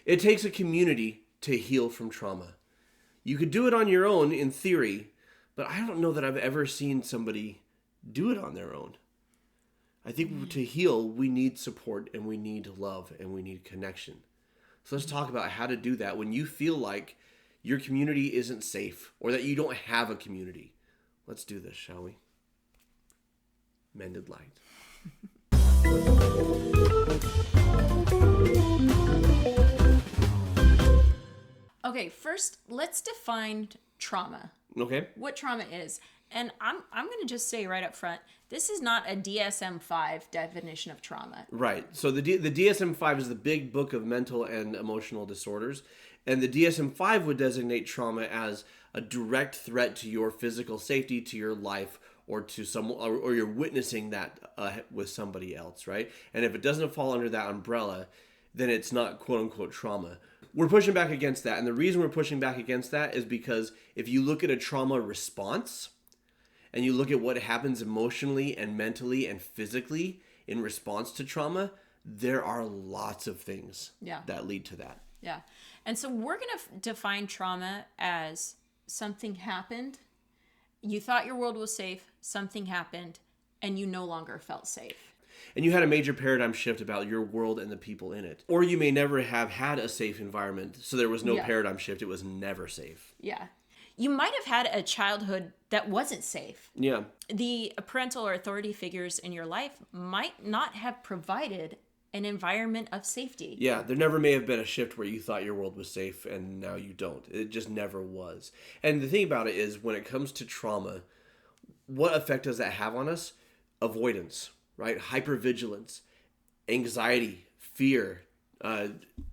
It takes a community to heal from trauma. You could do it on your own in theory, but I don't know that I've ever seen somebody do it on their own. I think to heal, we need support and we need love and we need connection. So let's talk about how to do that when you feel like your community isn't safe or that you don't have a community. Let's do this, shall we? Mended Light. Okay, first, let's define trauma. Okay. What trauma is. And I'm going to just say right up front, this is not a DSM-5 definition of trauma. Right. So the DSM-5 is the big book of mental and emotional disorders. And the DSM-5 would designate trauma as a direct threat to your physical safety, to your life, or to someone, or you're witnessing that with somebody else, right? And if it doesn't fall under that umbrella, then it's not quote-unquote trauma. We're pushing back against that. And the reason we're pushing back against that is because if you look at a trauma response, and you look at what happens emotionally and mentally and physically in response to trauma, there are lots of things that lead to that. Yeah. And so we're going to define trauma as something happened, you thought your world was safe, something happened, and you no longer felt safe. And you had a major paradigm shift about your world and the people in it. Or you may never have had a safe environment, so there was no paradigm shift. It was never safe. Yeah. You might have had a childhood that wasn't safe. Yeah. The parental or authority figures in your life might not have provided an environment of safety. Yeah, there never may have been a shift where you thought your world was safe and now you don't. It just never was. And the thing about it is when it comes to trauma, what effect does that have on us? Avoidance, right? Hypervigilance, anxiety, fear,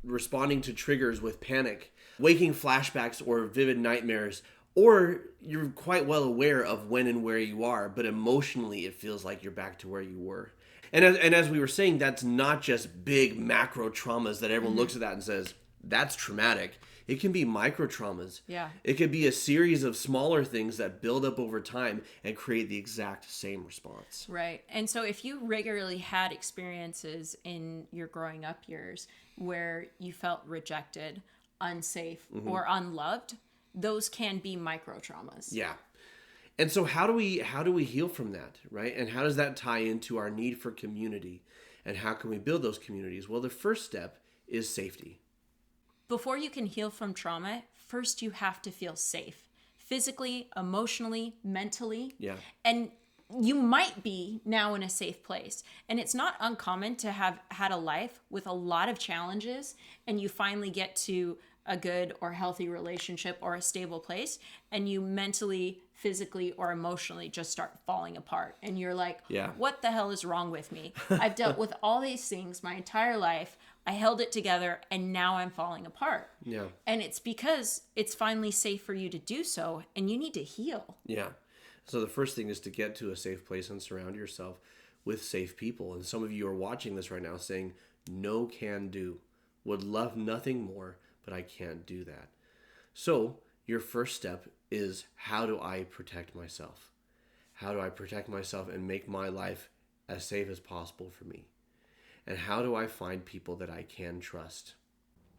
responding to triggers with panic, waking flashbacks or vivid nightmares, or you're quite well aware of when and where you are, but emotionally it feels like you're back to where you were. And as we were saying, that's not just big macro traumas that everyone looks at that and says, that's traumatic. It can be micro traumas. Yeah. It could be a series of smaller things that build up over time and create the exact same response. Right. And so if you regularly had experiences in your growing up years where you felt rejected, unsafe, or unloved, those can be micro traumas. Yeah. And so how do we heal from that, right? And how does that tie into our need for community? And how can we build those communities? Well, the first step is safety. Before you can heal from trauma, first you have to feel safe. Physically, emotionally, mentally. Yeah. And you might be now in a safe place. And it's not uncommon to have had a life with a lot of challenges and you finally get to a good or healthy relationship or a stable place and you mentally, physically, or emotionally just start falling apart. And you're like, what the hell is wrong with me? I've dealt with all these things my entire life. I held it together and now I'm falling apart. Yeah. And it's because it's finally safe for you to do so and you need to heal. Yeah. So the first thing is to get to a safe place and surround yourself with safe people. And some of you are watching this right now saying, no can do. Would love nothing more, but I can't do that. So your first step is, how do I protect myself? How do I protect myself and make my life as safe as possible for me? And how do I find people that I can trust?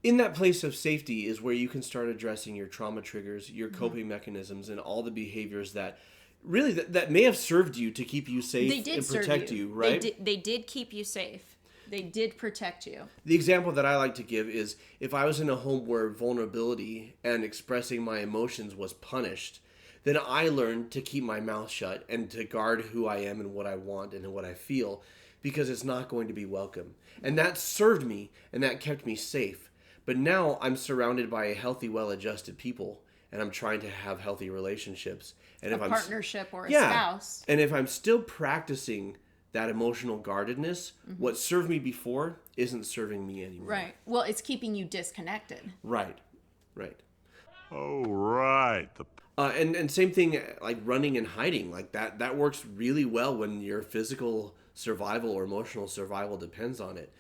In that place of safety is where you can start addressing your trauma triggers, your coping mechanisms, and all the behaviors that really that may have served you to keep you safe and protect you, right? They did keep you safe. They did protect you. The example that I like to give is if I was in a home where vulnerability and expressing my emotions was punished, then I learned to keep my mouth shut and to guard who I am and what I want and what I feel, because it's not going to be welcome. And that served me and that kept me safe. But now I'm surrounded by a healthy, well-adjusted people, and I'm trying to have healthy relationships. And a partnership or a spouse. And if I'm still practicing that emotional guardedness, what served me before isn't serving me anymore. Right. Well, it's keeping you disconnected. Right. Oh, right. And same thing like running and hiding. Like that works really well when your physical survival or emotional survival depends on it.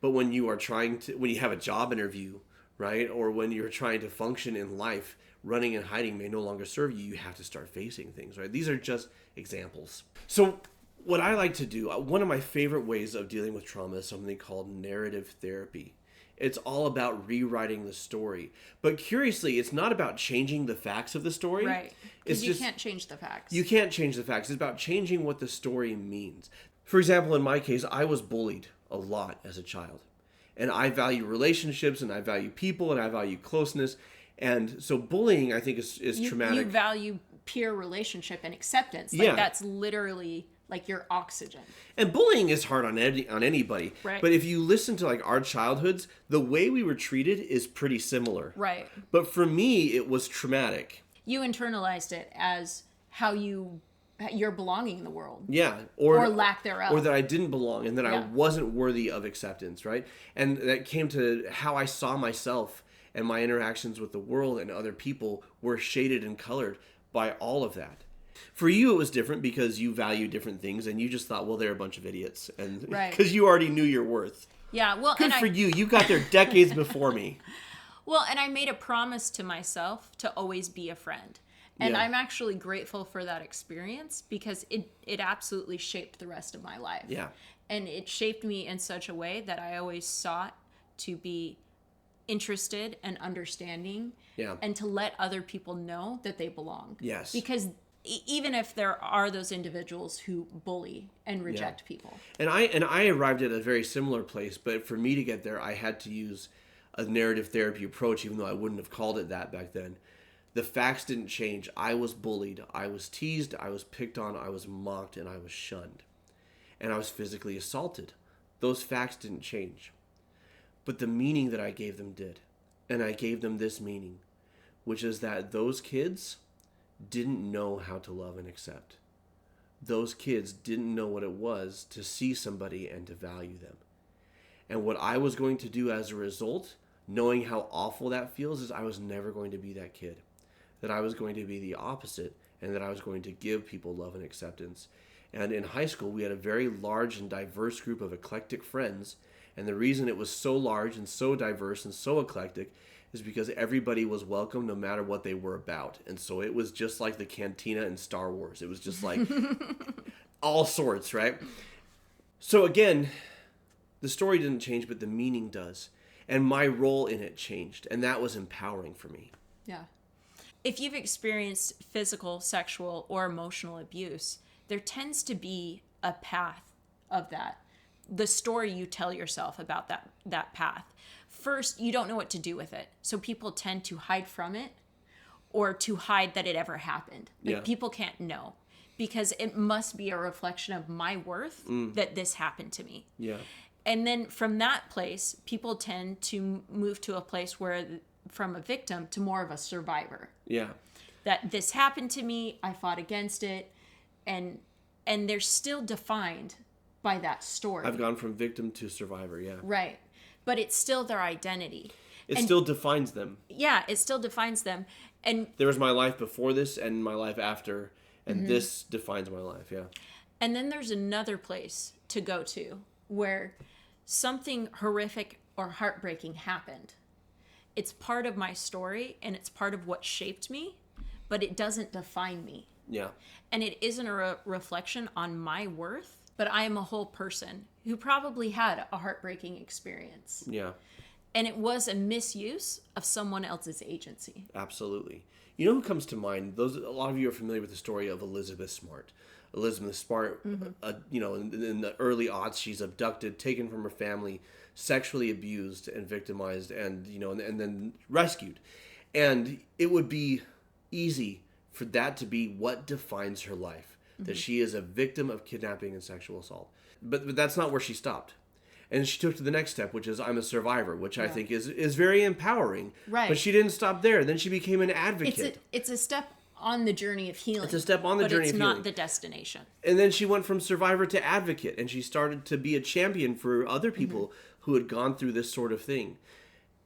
But when you are when you have a job interview, right? Or when you're trying to function in life, running and hiding may no longer serve you. You have to start facing things, right? These are just examples. So what I like to do, one of my favorite ways of dealing with trauma is something called narrative therapy. It's all about rewriting the story. But curiously, it's not about changing the facts of the story. Right. Because you can't change the facts. You can't change the facts. It's about changing what the story means. For example, in my case, I was bullied a lot as a child. And I value relationships, and I value people, and I value closeness. And so bullying, I think, is traumatic. You value peer relationship and acceptance. Like, that's literally like your oxygen. And bullying is hard on anybody. Right. But if you listen to like our childhoods, the way we were treated is pretty similar. Right. But for me, it was traumatic. You internalized it as how you're belonging in the world. Yeah. Or lack thereof. Or that I didn't belong and that I wasn't worthy of acceptance, right? And that came to how I saw myself, and my interactions with the world and other people were shaded and colored by all of that. For you, it was different because you value different things, and you just thought, well, they're a bunch of idiots, and because you already knew your worth. Yeah, well, good for you. You got there decades before me. Well, and I made a promise to myself to always be a friend. And I'm actually grateful for that experience because it absolutely shaped the rest of my life. Yeah. And it shaped me in such a way that I always sought to be interested and understanding and to let other people know that they belong. Yes. Because even if there are those individuals who bully and reject people. And I arrived at a very similar place, but for me to get there, I had to use a narrative therapy approach, even though I wouldn't have called it that back then. The facts didn't change. I was bullied. I was teased. I was picked on. I was mocked, and I was shunned. And I was physically assaulted. Those facts didn't change. But the meaning that I gave them did. And I gave them this meaning, which is that those kids didn't know how to love and accept. Those kids didn't know what it was to see somebody and to value them. And what I was going to do as a result, knowing how awful that feels, is I was never going to be that kid. That I was going to be the opposite, and that I was going to give people love and acceptance. And in high school, we had a very large and diverse group of eclectic friends. And the reason it was so large and so diverse and so eclectic is because everybody was welcome no matter what they were about. And so it was just like the cantina in Star Wars. It was just like all sorts, right? So again, the story didn't change, but the meaning does. And my role in it changed. And that was empowering for me. Yeah. If you've experienced physical, sexual, or emotional abuse, there tends to be a path of that. The story you tell yourself about that path. First, you don't know what to do with it. So people tend to hide from it or to hide that it ever happened. Like, people can't know because it must be a reflection of my worth that this happened to me. Yeah. And then from that place, people tend to move to a place where from a victim to more of a survivor. Yeah. That this happened to me, I fought against it, and they're still defined by that story. I've gone from victim to survivor, yeah. Right. But it's still their identity. It still defines them. Yeah, it still defines them. And there was my life before this and my life after, and this defines my life, yeah. And then there's another place to go to where something horrific or heartbreaking happened. It's part of my story and it's part of what shaped me, but it doesn't define me. Yeah. And it isn't a reflection on my worth, but I am a whole person who probably had a heartbreaking experience. Yeah. And it was a misuse of someone else's agency. Absolutely. You know who comes to mind? A lot of you are familiar with the story of Elizabeth Smart. Elizabeth Smart, in the early aughts, she's abducted, taken from her family, sexually abused and victimized, and then rescued. And it would be easy for that to be what defines her life, that she is a victim of kidnapping and sexual assault. But that's not where she stopped. And she took to the next step, which is I'm a survivor, which I think is very empowering. Right. But she didn't stop there. Then she became an advocate. It's a step on the journey of healing. It's a step on the journey of healing. But it's not the destination. And then she went from survivor to advocate, and she started to be a champion for other people who had gone through this sort of thing.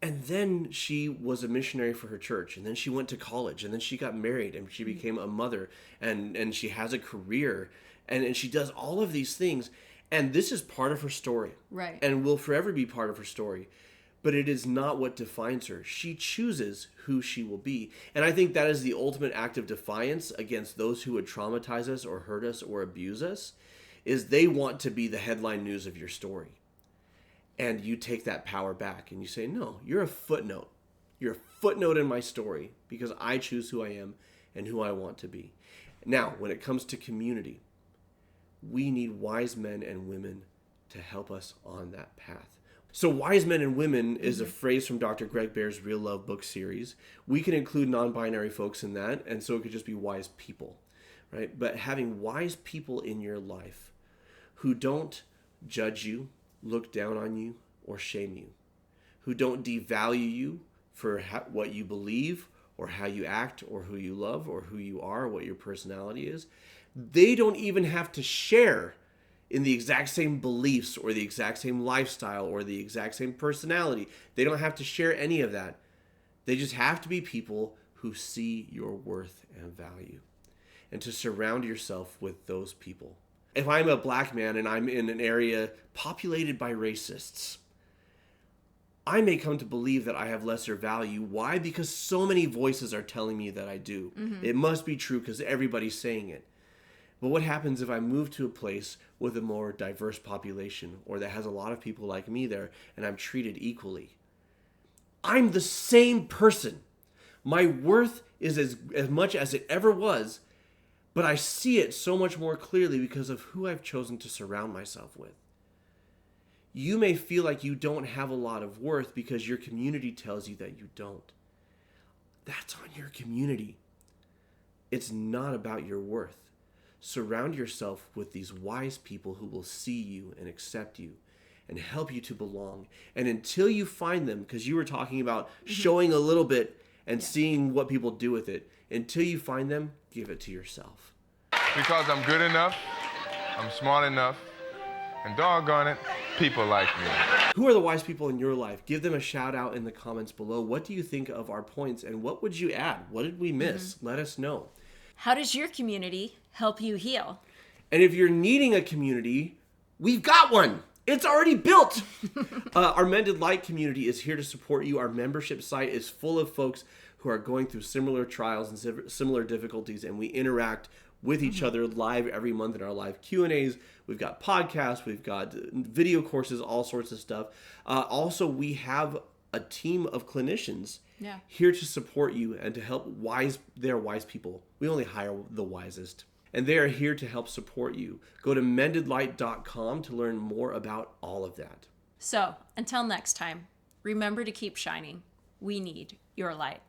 And then she was a missionary for her church, and then she went to college, and then she got married, and she became a mother, and she has a career, and she does all of these things. And this is part of her story. Right. And will forever be part of her story. But it is not what defines her. She chooses who she will be. And I think that is the ultimate act of defiance against those who would traumatize us or hurt us or abuse us, is they want to be the headline news of your story. And you take that power back and you say, no, you're a footnote. You're a footnote in my story because I choose who I am and who I want to be. Now, when it comes to community, we need wise men and women to help us on that path. So wise men and women is a phrase from Dr. Greg Bear's Real Love book series. We can include non-binary folks in that, and so it could just be wise people, right? But having wise people in your life who don't judge you, look down on you, or shame you, who don't devalue you for what you believe or how you act or who you love or who you are, what your personality is. They don't even have to share in the exact same beliefs or the exact same lifestyle or the exact same personality. They don't have to share any of that. They just have to be people who see your worth and value, and to surround yourself with those people. If I'm a black man and I'm in an area populated by racists, I may come to believe that I have lesser value. Why? Because so many voices are telling me that I do. It must be true because everybody's saying it. But what happens if I move to a place with a more diverse population or that has a lot of people like me there and I'm treated equally? I'm the same person. My worth is as much as it ever was, but I see it so much more clearly because of who I've chosen to surround myself with. You may feel like you don't have a lot of worth because your community tells you that you don't. That's on your community. It's not about your worth. Surround yourself with these wise people who will see you and accept you and help you to belong. And until you find them, because you were talking about showing a little bit and seeing what people do with it, until you find them, give it to yourself. Because I'm good enough, I'm smart enough, and doggone it, people like me. Who are the wise people in your life? Give them a shout out in the comments below. What do you think of our points and what would you add? What did we miss? Let us know. How does your community help you heal? And if you're needing a community, we've got one. It's already built. Our Mended Light community is here to support you. Our membership site is full of folks who are going through similar trials and similar difficulties, and we interact with each other live every month in our live Q&As. We've got podcasts, we've got video courses, all sorts of stuff. Also, we have a team of clinicians here to support you and to help wise people. We only hire the wisest. And they are here to help support you. Go to mendedlight.com to learn more about all of that. So, until next time, remember to keep shining. We need your light.